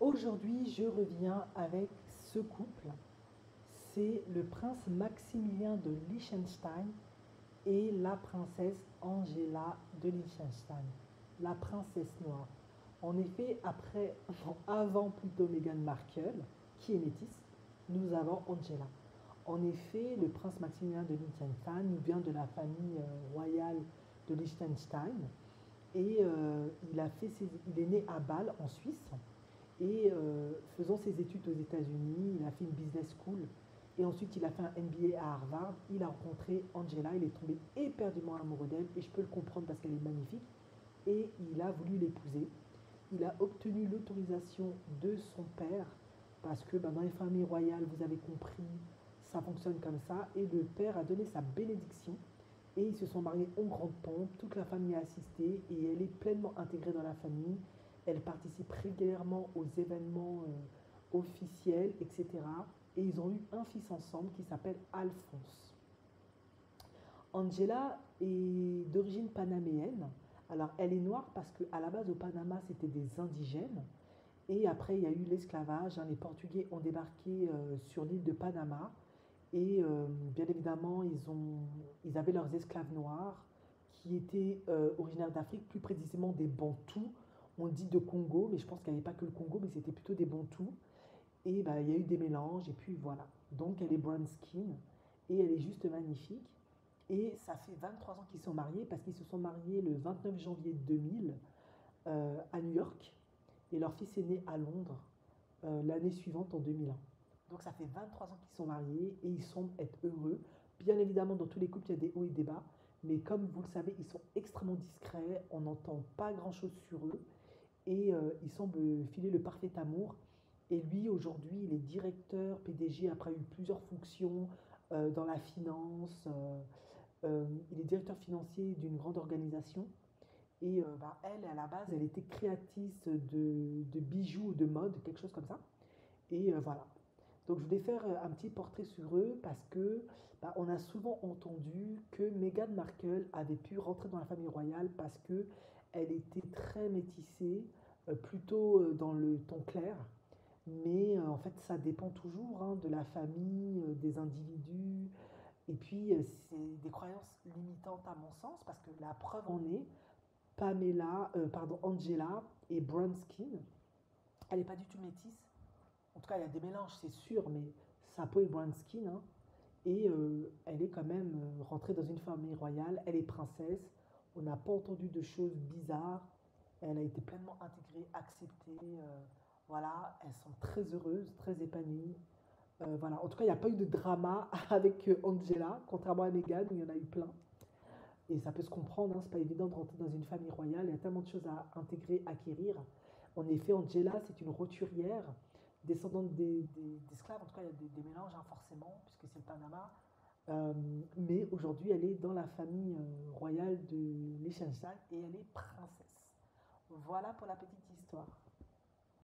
Aujourd'hui, je reviens avec ce couple. C'est le prince Maximilien de Liechtenstein et la princesse Angela de Liechtenstein, la princesse noire. En effet, avant plutôt Meghan Markle, qui est métisse, nous avons Angela. En effet, le prince Maximilien de Liechtenstein nous vient de la famille royale de Liechtenstein et il est né à Bâle en Suisse et faisant ses études aux États-Unis, il a fait une business school et ensuite il a fait un MBA à Harvard. Il a rencontré Angela, il est tombé éperdument amoureux d'elle et je peux le comprendre parce qu'elle est magnifique et il a voulu l'épouser. Il a obtenu l'autorisation de son père parce que dans les familles royales, vous avez compris, ça fonctionne comme ça et le père a donné sa bénédiction et ils se sont mariés en grande pompe, toute la famille a assisté et elle est pleinement intégrée dans la famille. Elle participe régulièrement aux événements officiels, etc. Et ils ont eu un fils ensemble qui s'appelle Alphonse. Angela est d'origine panaméenne. Alors elle est noire parce qu'à la base au Panama c'était des indigènes. Et après il y a eu l'esclavage, hein. Les Portugais ont débarqué sur l'île de Panama. Et bien évidemment, ils avaient leurs esclaves noirs qui étaient originaires d'Afrique, plus précisément des Bantous. On dit de Congo, mais je pense qu'il n'y avait pas que le Congo, mais c'était plutôt des Bantous. Et bah, il y a eu des mélanges, et puis voilà. Donc elle est brown skin, et elle est juste magnifique. Et ça fait 23 ans qu'ils sont mariés, parce qu'ils se sont mariés le 29 janvier 2000 à New York, et leur fils est né à Londres l'année suivante en 2001. Donc ça fait 23 ans qu'ils sont mariés et ils semblent être heureux. Bien évidemment, dans tous les couples, il y a des hauts et des bas. Mais comme vous le savez, ils sont extrêmement discrets. On n'entend pas grand-chose sur eux. Et ils semblent filer le parfait amour. Et lui, aujourd'hui, il est directeur, PDG, après eu plusieurs fonctions dans la finance. Il est directeur financier d'une grande organisation. Et bah, elle, à la base, elle était créatrice de bijoux ou de mode, quelque chose comme ça. Et voilà. Donc je voulais faire un petit portrait sur eux parce que bah, on a souvent entendu que Meghan Markle avait pu rentrer dans la famille royale parce que elle était très métissée, plutôt dans le ton clair. Mais en fait, ça dépend toujours hein, de la famille, des individus. Et puis, c'est des croyances limitantes à mon sens parce que la preuve en est, Angela est brown skin. Elle n'est pas du tout métisse. En tout cas, il y a des mélanges, c'est sûr, mais sa peau est brown skin, hein. Et elle est quand même rentrée dans une famille royale. Elle est princesse. On n'a pas entendu de choses bizarres. Elle a été pleinement intégrée, acceptée. Voilà, elles sont très heureuses, très épanouies. Voilà. En tout cas, il n'y a pas eu de drama avec Angela, contrairement à Meghan, où il y en a eu plein. Et ça peut se comprendre, hein, c'est pas évident de rentrer dans une famille royale, il y a tellement de choses à intégrer, acquérir. En effet, Angela, c'est une roturière, descendante d'esclaves, en tout cas il y a des mélanges hein, forcément, puisque c'est le Panama. Euh, mais aujourd'hui, elle est dans la famille royale de Liechtenstein et elle est princesse. Voilà pour la petite histoire.